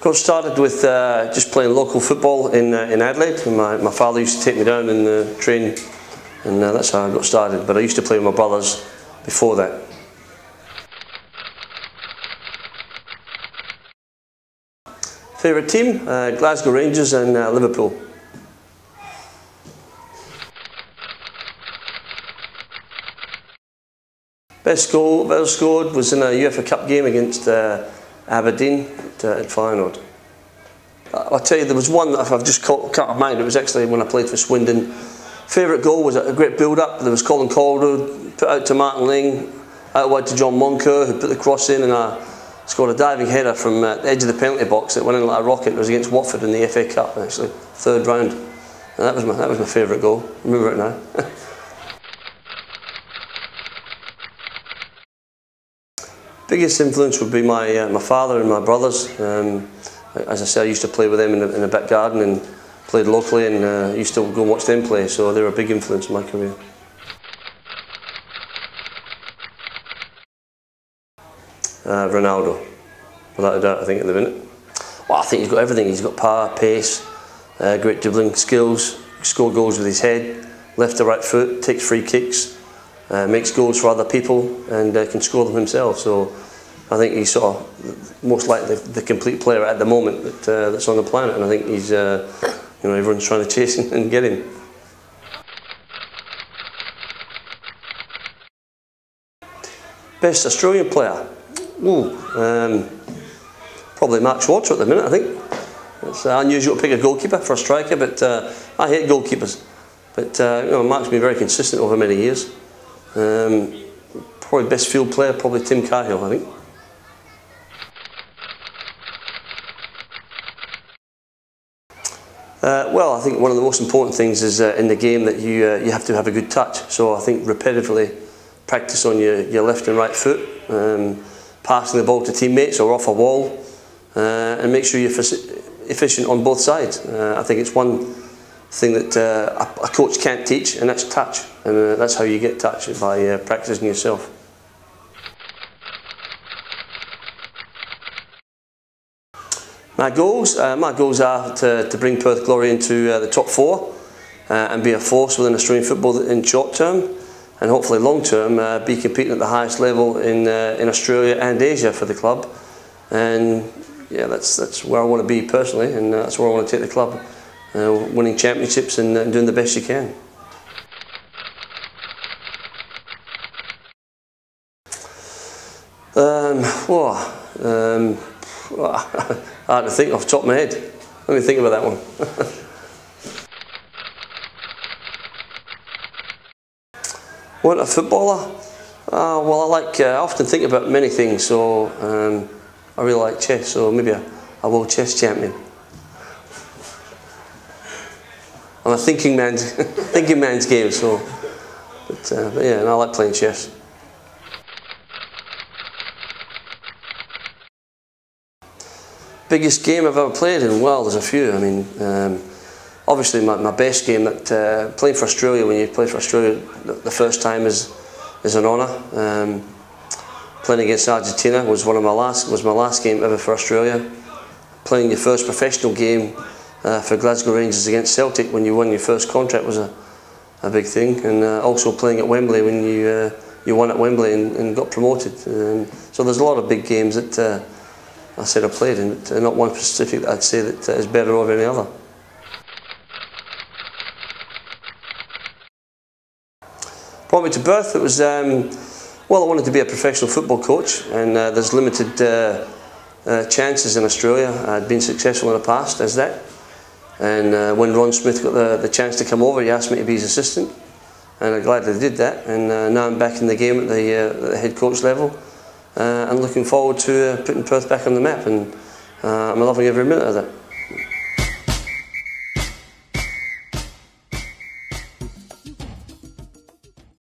Got started with just playing local football in Adelaide. My father used to take me down and train, and that's how I got started. But I used to play with my brothers before that. Favourite team? Glasgow Rangers and Liverpool. Best goal ever scored was in a UEFA Cup game against Aberdeen at Feyenoord. I'll tell you, there was one that I've just caught my mind. It was actually when I played for Swindon. Favourite goal was a great build-up. There was Colin Calder, put out to Martin Ling, out wide to John Moncur, who put the cross in, and I scored a diving header from the edge of the penalty box that went in like a rocket. It was against Watford in the FA Cup, actually, third round. And that was my favourite goal. I remember it now. Biggest influence would be my father and my brothers. As I said, I used to play with them in the back garden and played locally, and used to go and watch them play, so they were a big influence in my career. Ronaldo, without a doubt, I think, at the minute. Well, I think he's got everything. He's got power, pace, great dribbling skills, score goals with his head, left to right foot, takes free kicks, makes goals for other people, and can score them himself. So I think he's sort of most likely the complete player at the moment that's on the planet, and I think he's, everyone's trying to chase him and get him. Best Australian player? Probably Mark Schwarzer at the minute, I think. It's unusual to pick a goalkeeper for a striker, but I hate goalkeepers. But Mark's been very consistent over many years. Probably best field player, probably Tim Cahill, I think. Well, I think one of the most important things is in the game that you have to have a good touch. So I think repetitively practice on your left and right foot, passing the ball to teammates or off a wall, and make sure you're efficient on both sides. I think it's one thing that a coach can't teach, and that's touch, and that's how you get touch, by practicing yourself. My goals are to bring Perth Glory into the top 4 and be a force within Australian football in short term, and hopefully long term be competing at the highest level in Australia and Asia for the club. And yeah, that's where I want to be personally, and that's where I want to take the club, winning championships and doing the best you can. Hard to think off the top of my head. Let me think about that one. What, a footballer? Well, I often think about many things, so I really like chess, so maybe a world chess champion. I'm a thinking man's game, so. But yeah, and I like playing chess. Biggest game I've ever played in? Well, there's a few. I mean, obviously my best game, that playing for Australia, when you play for Australia the first time, is an honour. Playing against Argentina was my last game ever for Australia. Playing your first professional game for Glasgow Rangers against Celtic when you won your first contract was a big thing, and also playing at Wembley when you won at Wembley and got promoted. So there's a lot of big games that I said I played in, but not one specific that I'd say that is better over any other. Brought me to Perth. It was well, I wanted to be a professional football coach, and there's limited chances in Australia. I'd been successful in the past as that, and when Ron Smith got the chance to come over, he asked me to be his assistant, and I gladly did that. And now I'm back in the game at the head coach level. And looking forward to putting Perth back on the map, and I'm loving every minute of that.